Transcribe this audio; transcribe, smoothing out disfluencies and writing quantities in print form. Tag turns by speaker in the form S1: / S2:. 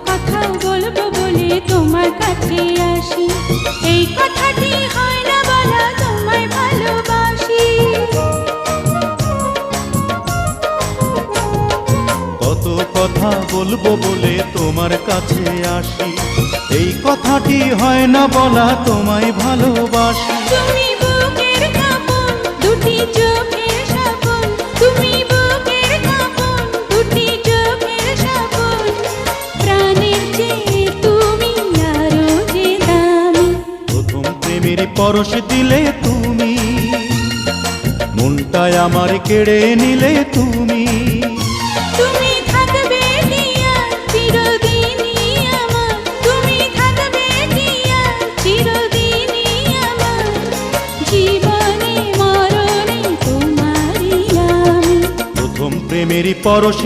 S1: কথা বলবো বলে তোমার কাছে আসি, এই কথাটি হয় না বলা তোমায় ভালোবাসি।
S2: কত কথা বলবো বলে তোমার কাছে আসি, এই কথাটি হয় না বলা তোমায় ভালোবাসি।
S1: তুমি বুকের কাঁপন, দুটি চোখের সাবন, তুমি বুকের কাঁপন, দুটি চোখের সাবন, প্রাণের চেয়ে তুমি আরো যে দামি।
S2: প্রথম প্রেমের পরশ দিলে তুমি, মনটায় আমার কেড়ে নিলে তুমি।
S1: তুমি থাকবে দিয়া চিরদিনই আমার, তুমি থাকবে দিয়া চিরদিনই আমার, জীবনে মরণে তোমারই আমি।
S2: প্রথম প্রেমের পরশ